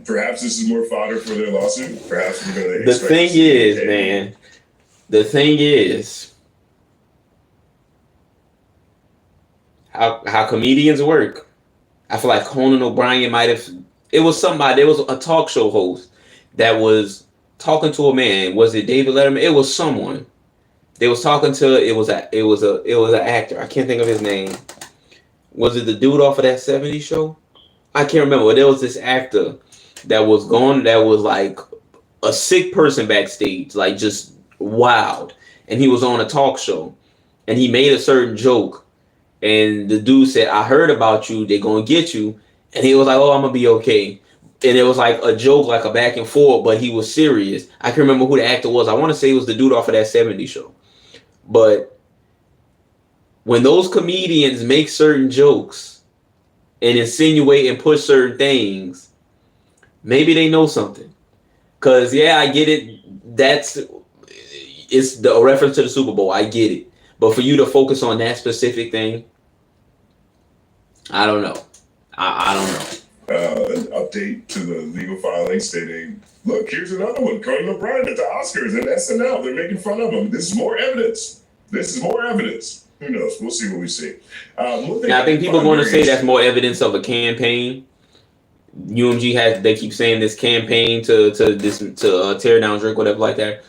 perhaps this is more fodder for their lawsuit. Perhaps we're going to. The thing is, man, how comedians work. I feel like Conan O'Brien might have. It was somebody. There was a talk show host that was talking to a man. Was it David Letterman? It was someone. They was talking to. It was an actor. I can't think of his name. Was it the dude off of that '70s show? I can't remember. But there was this actor that was gone. That was like a sick person backstage, like just wild. And he was on a talk show, and he made a certain joke. And the dude said, "I heard about you. They're gonna get you." And he was like, "Oh, I'm gonna be okay." And it was like a joke, like a back and forth, but he was serious. I can't remember who the actor was. I want to say it was the dude off of that '70s show. But when those comedians make certain jokes and insinuate and push certain things, maybe they know something. Cause yeah, I get it. It's the reference to the Super Bowl. I get it. But for you to focus on that specific thing, I don't know. I don't know. An update to the legal filing stating, look, here's another one. Conan O'Brien at the Oscars and SNL. They're making fun of him. This is more evidence. Who knows? We'll see what we see. Now, I think people are going to say that's more evidence of a campaign. UMG they keep saying this campaign to tear down Drake, whatever like that.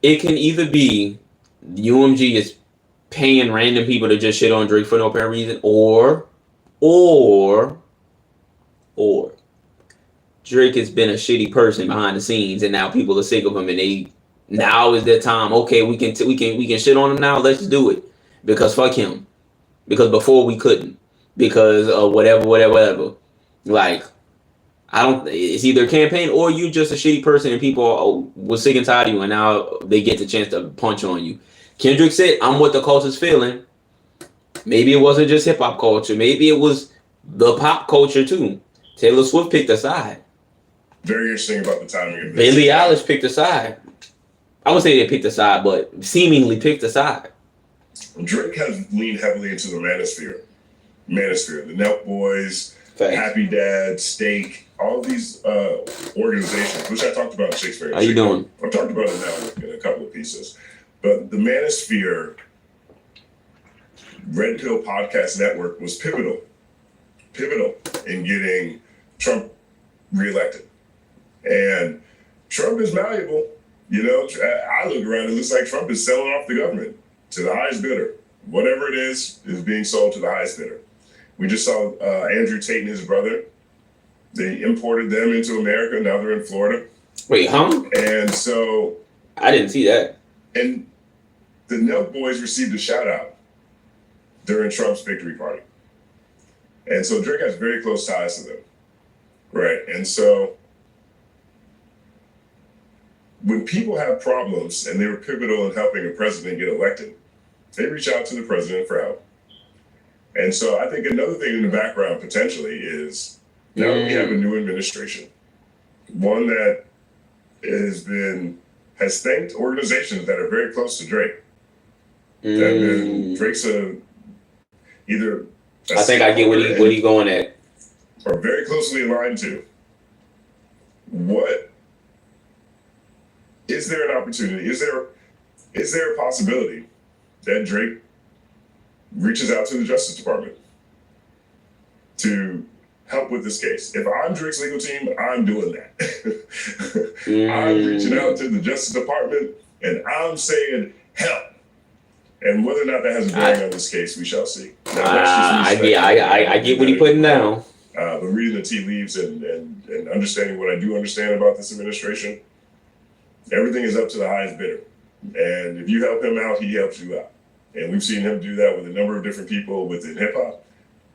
It can either be UMG is paying random people to just shit on Drake for no apparent reason, or Drake has been a shitty person behind the scenes, and now people are sick of him, and now is their time. Okay, we can shit on him now. Let's do it because fuck him. Because before we couldn't because of whatever. Like it's either a campaign or you just a shitty person and people were sick and tired of you, and now they get the chance to punch on you. Kendrick said, "I'm what the culture's feeling." Maybe it wasn't just hip hop culture. Maybe it was the pop culture too. Taylor Swift picked a side. Very interesting about the timing of this. Billie Eilish picked a side. I would say they picked a side, but seemingly picked a side. Drake has leaned heavily into the manosphere. The Nelk Boys, Thanks. Happy Dad, Steak, all of these organizations, which I talked about in Shakespeare. How you doing? I've talked about it now in a couple of pieces. But the manosphere Red Pill Podcast Network was pivotal in getting Trump reelected. And Trump is malleable. You know, I look around, it looks like Trump is selling off the government to the highest bidder. Whatever it is being sold to the highest bidder. We just saw Andrew Tate and his brother. They imported them into America. Now they're in Florida. Wait, huh? And so... I didn't see that. And the Nelk Boys received a shout out during Trump's victory party. And so Drake has very close ties to them. Right. And so when people have problems and they were pivotal in helping a president get elected, they reach out to the president for help. And so I think another thing in the background potentially is now that we have a new administration, one that has thanked organizations that are very close to Drake. Drake's either I think I get what he going at. Or very closely aligned to. What is there an opportunity? Is there a possibility that Drake reaches out to the Justice Department to help with this case? If I'm Drake's legal team, I'm doing that. I'm reaching out to the Justice Department and I'm saying help. And whether or not that has a bearing on this case, we shall see. I get what he's putting down. But reading the tea leaves and understanding what I do understand about this administration, everything is up to the highest bidder. And if you help him out, he helps you out. And we've seen him do that with a number of different people within hip hop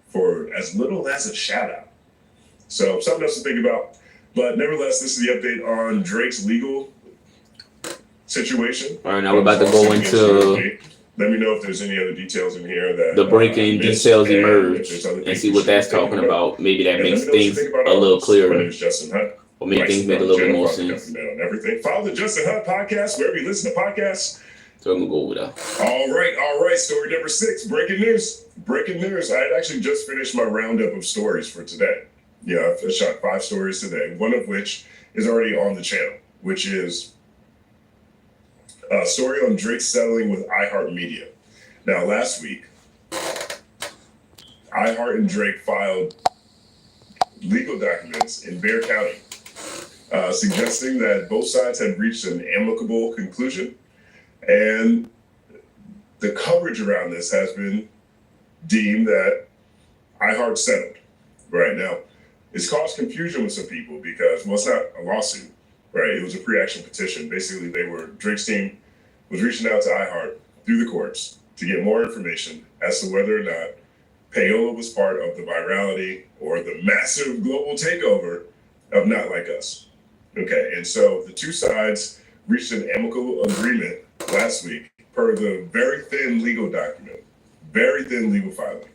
for as little as a shout out. So something else to think about. But nevertheless, this is the update on Drake's legal situation. All right, now we're about to go into. Let me know if there's any other details in here that the breaking details emerge and see what that's talking about. Maybe that makes things a little clearer. Or maybe things make a little bit more sense. Follow the Justin Hunt podcast wherever you listen to podcasts. So I'm gonna go over that. All right. Story number 6, breaking news. I had actually just finished my roundup of stories for today. Yeah, I shot 5 stories today, one of which is already on the channel, which is a story on Drake settling with iHeart Media. Now, last week, iHeart and Drake filed legal documents in Bexar County, suggesting that both sides had reached an amicable conclusion. And the coverage around this has been deemed that iHeart settled. Right now, it's caused confusion with some people because, well, it's not a lawsuit, right? It was a pre-action petition. Basically, Drake's team was reaching out to iHeart through the courts to get more information as to whether or not Payola was part of the virality or the massive global takeover of Not Like Us. Okay, and so the two sides reached an amicable agreement last week per the very thin legal document, very thin legal filing.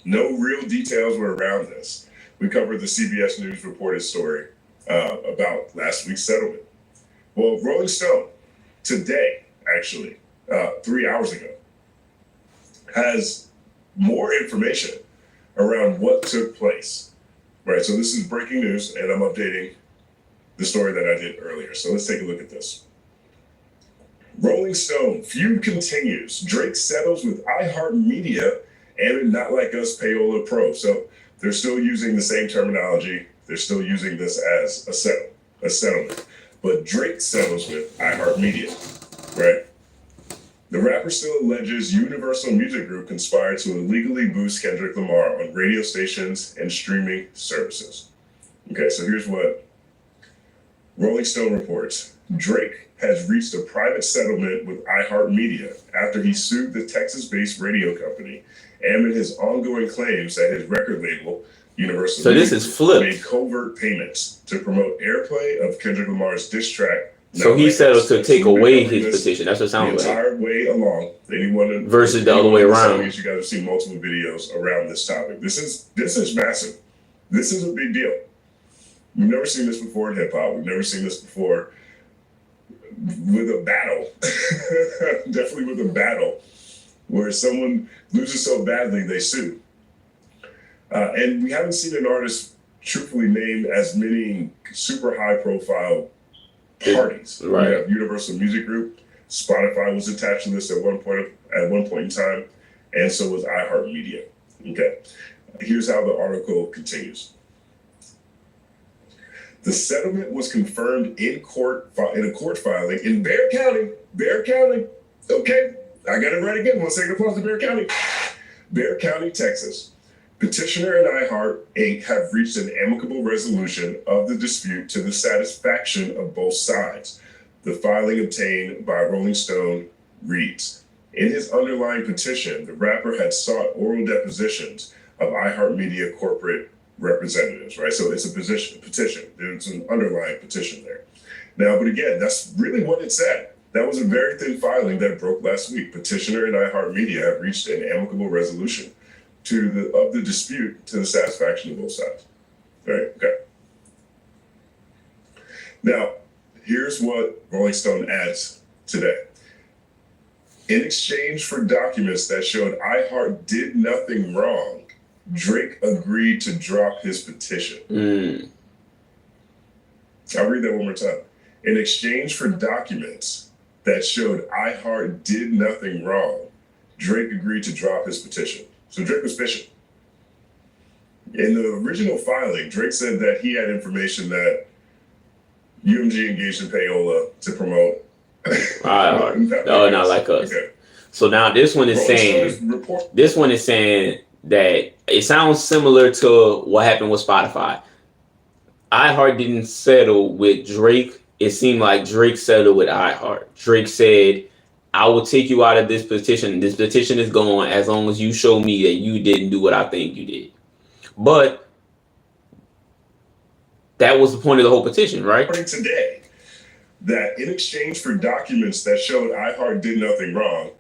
No real details were around this. We covered the CBS News reported story about last week's settlement. Well, Rolling Stone, today, actually, 3 hours ago, has more information around what took place. Right, so this is breaking news, and I'm updating the story that I did earlier. So let's take a look at this. Rolling Stone, feud continues. Drake settles with iHeart Media and Not Like Us Payola Pro. So they're still using the same terminology. They're still using this as a settlement. But Drake settles with iHeart Media, right? The rapper still alleges Universal Music Group conspired to illegally boost Kendrick Lamar on radio stations and streaming services. Okay, so here's what Rolling Stone reports. Drake has reached a private settlement with iHeart Media after he sued the Texas-based radio company amid his ongoing claims that his record label, Universal Music, made covert payments to promote airplay of Kendrick Lamar's diss track. So he settled to take away his petition. That's what it sounds like. The entire way along. Versus the other way around. You guys have seen multiple videos around this topic. This is massive. This is a big deal. We've never seen this before in hip hop. We've never seen this before with a battle. Definitely with a battle where someone loses so badly they sue. And we haven't seen an artist truthfully named as many super high profile parties. Right. We have Universal Music Group. Spotify was attached to this at one point in time, and so was iHeart Media. Okay. Here's how the article continues. The settlement was confirmed in a court filing in Bexar County. Bexar County. Okay, I got it right again. 1 second, pause to Bexar County. Bexar County, Texas. Petitioner and iHeart Inc. have reached an amicable resolution of the dispute to the satisfaction of both sides. The filing obtained by Rolling Stone reads, in his underlying petition, the rapper had sought oral depositions of iHeart Media corporate representatives, right? So it's a petition. There's an underlying petition there. Now, but again, that's really what it said. That was a very thin filing that broke last week. Petitioner and iHeart Media have reached an amicable resolution of the dispute to the satisfaction of both sides. All right, okay. Now, here's what Rolling Stone adds today. In exchange for documents that showed iHeart did nothing wrong, Drake agreed to drop his petition. I'll read that one more time. In exchange for documents that showed iHeart did nothing wrong, Drake agreed to drop his petition. So Drake was fishing. In the original filing, Drake said that he had information that UMG engaged in payola to promote iHeart. No, not like us. Okay. So now this one is saying that it sounds similar to what happened with Spotify. iHeart didn't settle with Drake. It seemed like Drake settled with iHeart. Drake said, I will take you out of this petition. This petition is going as long as you show me that you didn't do what I think you did. But that was the point of the whole petition, right? Today, that in exchange for documents that showed iHeart did nothing wrong,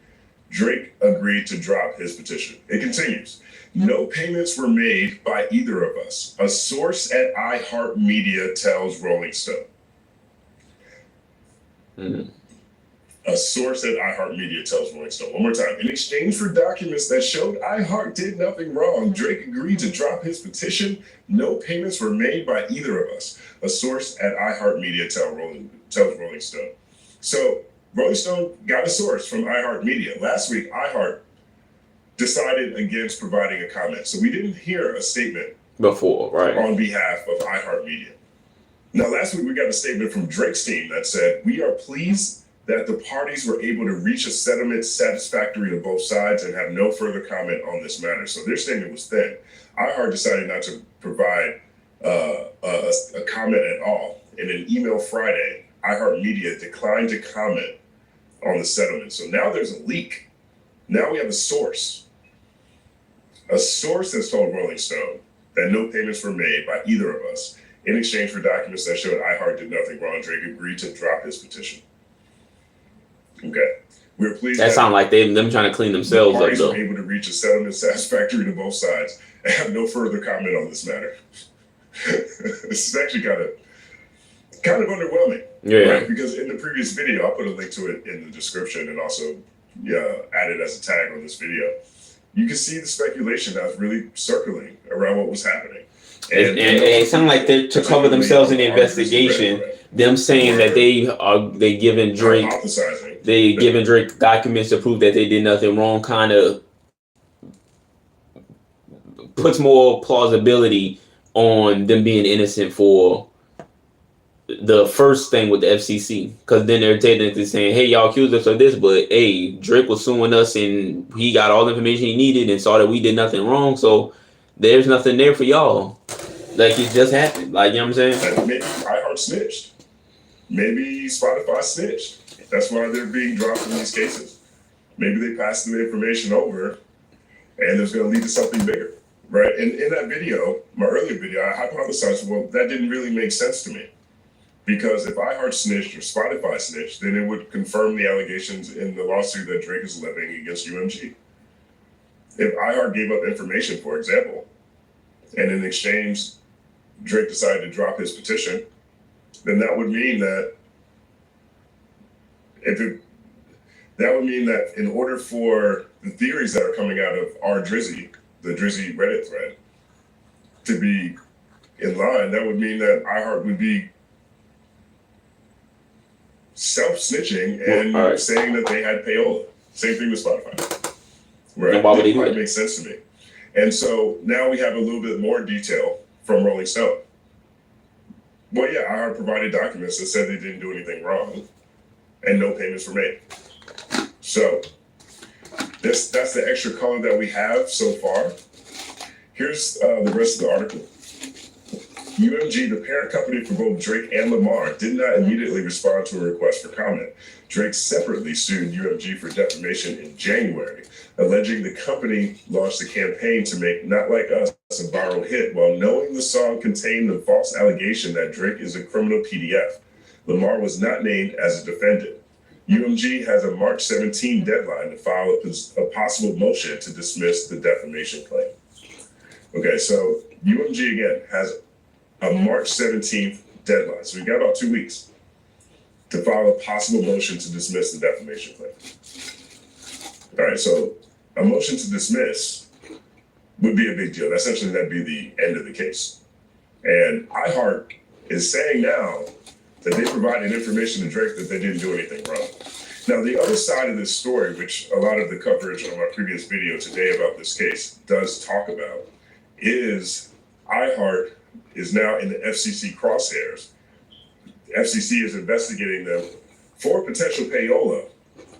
Drake agreed to drop his petition. It continues. No payments were made by either of us. A source at iHeart Media tells Rolling Stone. A source at iHeart Media tells Rolling Stone. One more time. In exchange for documents that showed iHeart did nothing wrong, Drake agreed to drop his petition. No payments were made by either of us. A source at iHeart Media tells Rolling Stone. So Rolling Stone got a source from iHeart Media. Last week, iHeart decided against providing a comment. So we didn't hear a statement before, right, on behalf of iHeart Media. Now, last week, we got a statement from Drake's team that said, we are pleased that the parties were able to reach a settlement satisfactory to both sides and have no further comment on this matter. So their statement was thin. iHeart decided not to provide a comment at all. In an email Friday, iHeart Media declined to comment on the settlement. So now there's a leak. Now we have a source. A source has told Rolling Stone that no payments were made by either of us. In exchange for documents that showed iHeart did nothing wrong, Drake agreed to drop his petition. Okay. We're pleased that sounds like them trying to clean themselves the parties up, though. Were able to reach a settlement satisfactory to both sides and have no further comment on this matter. This is actually kind of underwhelming. Yeah. Right? Because in the previous video, I'll put a link to it in the description and also add it as a tag on this video. You can see the speculation that was really circling around what was happening. And it sounded like they're to cover themselves in the investigation. Them saying that they giving Drake documents to prove that they did nothing wrong kind of puts more plausibility on them being innocent for the first thing with the FCC, because then they're technically saying, hey, y'all accused us of this, but hey, Drake was suing us and he got all the information he needed and saw that we did nothing wrong, so there's nothing there for y'all. Like, it just happened. Like, you know what I'm saying? And maybe iHeart snitched. Maybe Spotify snitched. That's why they're being dropped in these cases. Maybe they passed the information over and it's going to lead to something bigger, right? And in that video, my earlier video, I hypothesized, well, that didn't really make sense to me. Because if iHeart snitched or Spotify snitched, then it would confirm the allegations in the lawsuit that Drake is levying against UMG. If iHeart gave up information, for example, and in exchange, Drake decided to drop his petition, then that would mean that in order for the theories that are coming out of the Drizzy Reddit thread, to be in line, that would mean that iHeart would be self-snitching and saying that they had payola. Same thing with Spotify. Right? Why would they do that? It Makes sense to me. And so now we have a little bit more detail from Rolling Stone. Well, yeah, iHeart provided documents that said they didn't do anything wrong and no payments were made. So that's the extra color that we have so far. Here's the rest of the article. UMG, the parent company for both Drake and Lamar, did not immediately respond to a request for comment. Drake separately sued UMG for defamation in January, alleging the company launched a campaign to make Not Like Us a viral hit while knowing the song contained the false allegation that Drake is a criminal PDF. Lamar was not named as a defendant. UMG has a March 17 deadline to file a possible motion to dismiss the defamation claim. Okay, so UMG again has a March 17th deadline. So we've got about 2 weeks to file a possible motion to dismiss the defamation claim. All right, so a motion to dismiss would be a big deal. Essentially, that'd be the end of the case. And iHeart is saying now that they provided information to Drake that they didn't do anything wrong. Now, the other side of this story, which a lot of the coverage on my previous video today about this case does talk about, is iHeart is now in the FCC crosshairs. The FCC is investigating them for potential payola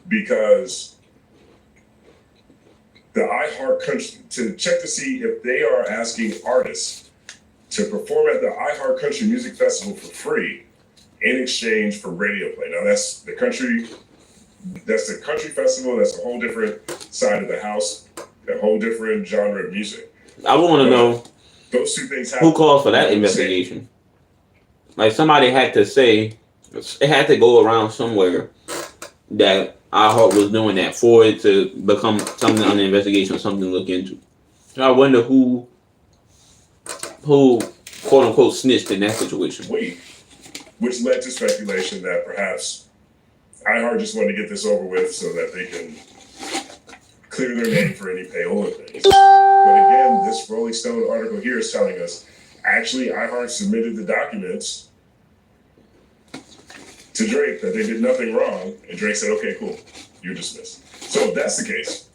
because the iHeart country, to check to see if they are asking artists to perform at the iHeart Country Music Festival for free in exchange for radio play. Now that's the country festival. That's a whole different side of the house, a whole different genre of music. I want to know those two things happen. Who called for that investigation? Like somebody had to say, it had to go around somewhere that iHeart was doing that for it to become something on the investigation or something to look into. So I wonder who quote unquote snitched in that situation. Which led to speculation that perhaps iHeart just wanted to get this over with so that they can clear their name for any payola things. But again, this Rolling Stone article here is telling us actually iHeart submitted the documents to Drake that they did nothing wrong, and Drake said, okay, cool, you're dismissed. So if that's the case,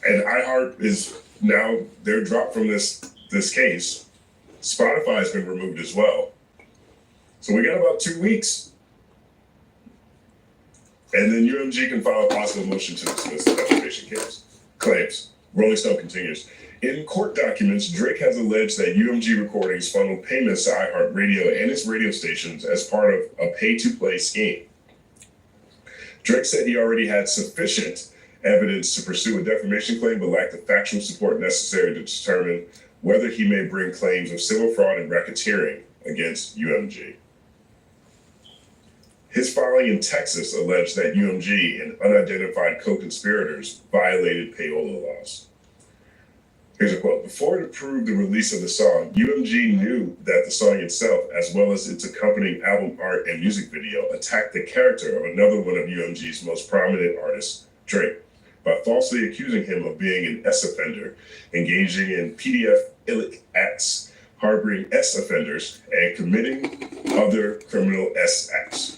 and iHeart is now, they're dropped from this case, Spotify's been removed as well. So we got about 2 weeks. And then UMG can file a possible motion to dismiss the defamation claims. Rolling Stone continues. In court documents, Drake has alleged that UMG Recordings funneled payments to iHeart Radio and its radio stations as part of a pay-to-play scheme. Drake said he already had sufficient evidence to pursue a defamation claim, but lacked the factual support necessary to determine whether he may bring claims of civil fraud and racketeering against UMG. His filing in Texas alleged that UMG and unidentified co-conspirators violated payola laws. Here's a quote. Before it approved the release of the song, UMG knew that the song itself, as well as its accompanying album art and music video, attacked the character of another one of UMG's most prominent artists, Drake, by falsely accusing him of being an S offender, engaging in pedophilic acts, harboring S offenders, and committing other criminal S acts.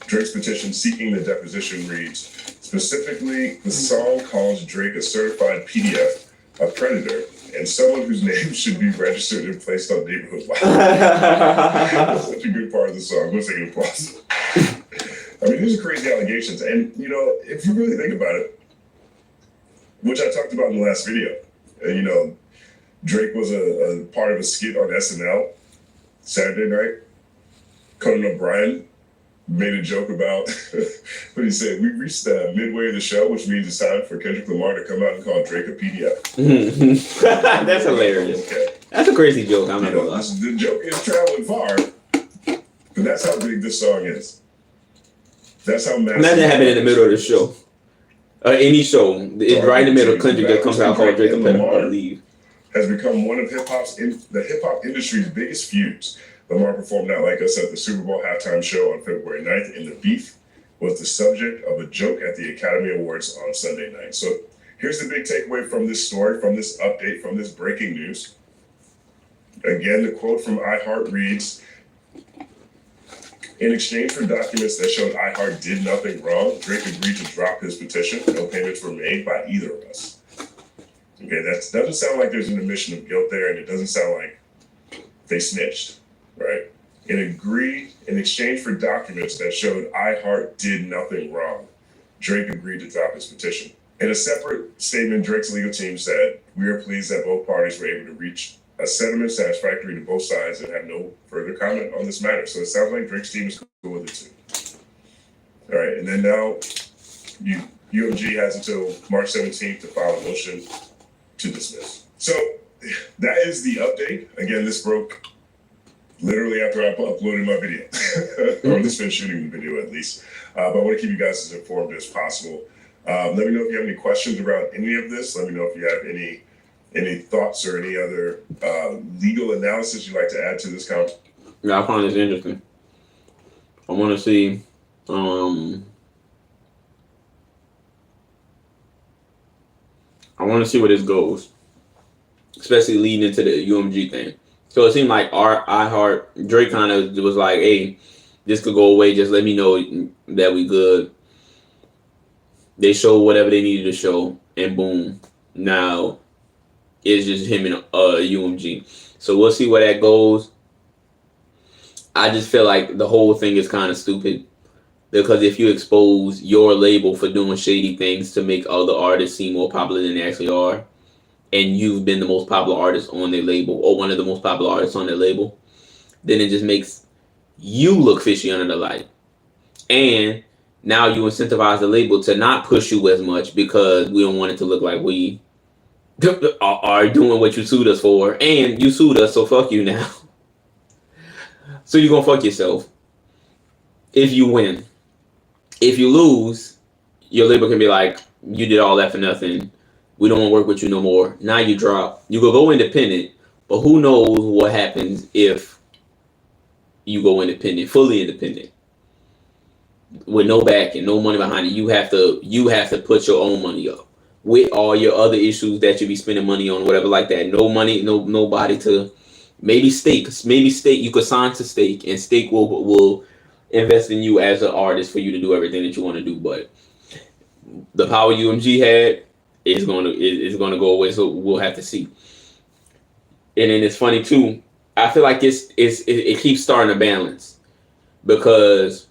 Drake's petition seeking the deposition reads, specifically, the song calls Drake a certified PDF, a predator, and someone whose name should be registered and placed on neighborhood watch. That's such a good part of the song. Let's take an applause. I mean, these are crazy allegations. And, you know, if you really think about it, which I talked about in the last video, you know, Drake was a part of a skit on SNL Saturday night. Conan O'Brien made a joke about what he said. We reached the midway of the show, which means it's time for Kendrick Lamar to come out and call Drake a PDF. That's hilarious. Okay. That's a crazy joke. I'm not gonna lie. The joke is traveling far, but that's how big this song is. That's how massive. Imagine having it in the middle of the show. Any show, it's right in the middle. Kendrick that comes out called Drake a PDF. Leave. Has become one of the hip hop industry's biggest feuds. Lamar performed Not Like Us at the Super Bowl halftime show on February 9th, and the beef was the subject of a joke at the Academy Awards on Sunday night. So here's the big takeaway from this story, from this update, from this breaking news. Again, the quote from iHeart reads, in exchange for documents that showed iHeart did nothing wrong, Drake agreed to drop his petition. No payments were made by either of us. Okay, that doesn't sound like there's an admission of guilt there, and it doesn't sound like they snitched. Right. In exchange for documents that showed iHeart did nothing wrong, Drake agreed to drop his petition. In a separate statement, Drake's legal team said, we are pleased that both parties were able to reach a settlement satisfactory to both sides and have no further comment on this matter. So it sounds like Drake's team is cool with it too. All right. And then now UMG has until March 17th to file a motion to dismiss. So that is the update. Again, this broke literally after I uploaded my video, or at least finished shooting the video at least. But I want to keep you guys as informed as possible. Let me know if you have any questions about any of this. Let me know if you have any thoughts or any other legal analysis you'd like to add to this conversation. Yeah, I find this interesting. I want to see. I want to see where this goes, especially leading into the UMG thing. So it seemed like our iHeart Drake kind of was like, "Hey, this could go away. Just let me know that we good." They showed whatever they needed to show, and boom, now it's just him and UMG. So we'll see where that goes. I just feel like the whole thing is kind of stupid because if you expose your label for doing shady things to make other artists seem more popular than they actually are, and you've been the most popular artist on their label or one of the most popular artists on their label, then it just makes you look fishy under the light. And now you incentivize the label to not push you as much because we don't want it to look like we are doing what you sued us for. And you sued us, so fuck you now. So you're going to fuck yourself if you win. If you lose, your label can be like, you did all that for nothing. We don't want to work with you no more. Now you drop. You could go independent, but who knows what happens if you go independent, fully independent, with no backing, no money behind it. You have to put your own money up with all your other issues that you be spending money on, whatever like that. No money, nobody to maybe stake. You could sign to stake, and stake will invest in you as an artist for you to do everything that you want to do. But the power UMG had is going to go away, so we'll have to see. And then it's funny too. I feel like it keeps starting to balance because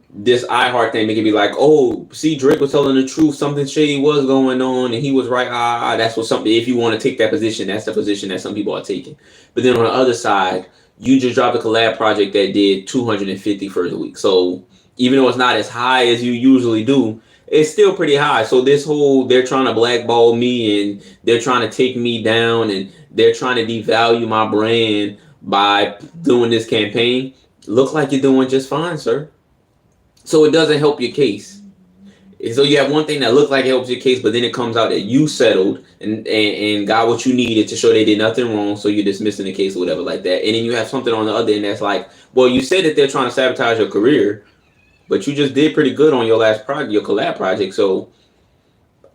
this iHeart thing, they can be like, oh, see, Drake was telling the truth. Something shady was going on, and he was right. That's what something. If you want to take that position, that's the position that some people are taking. But then on the other side, you just dropped a collab project that did 250 first week. So even though it's not as high as you usually do, it's still pretty high. So this whole, they're trying to blackball me and they're trying to take me down and they're trying to devalue my brand by doing this campaign. Look like you're doing just fine, sir. So it doesn't help your case. So you have one thing that looks like it helps your case, but then it comes out that you settled and got what you needed to show they did nothing wrong, so you're dismissing the case or whatever like that. And then you have something on the other end that's like, well, you said that they're trying to sabotage your career, but you just did pretty good on your last project, your collab project. So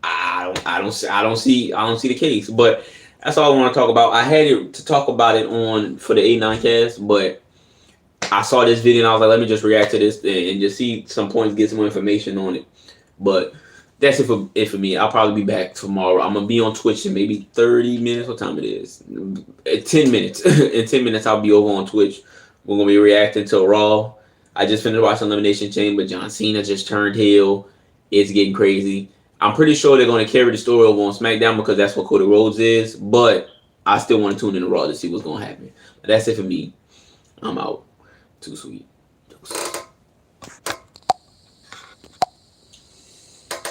I don't see the case. But that's all I want to talk about. I had it to talk about it for the A9 cast, but I saw this video and I was like, let me just react to this and just see some points, get some more information on it. But that's it for me. I'll probably be back tomorrow. I'm going to be on Twitch in maybe 30 minutes. What time it is? 10 minutes. In 10 minutes, I'll be over on Twitch. We're going to be reacting to Raw. I just finished watching Elimination Chamber. John Cena just turned heel. It's getting crazy. I'm pretty sure they're going to carry the story over on SmackDown because that's what Cody Rhodes is. But I still want to tune in to Raw to see what's going to happen. But that's it for me. I'm out. Too sweet.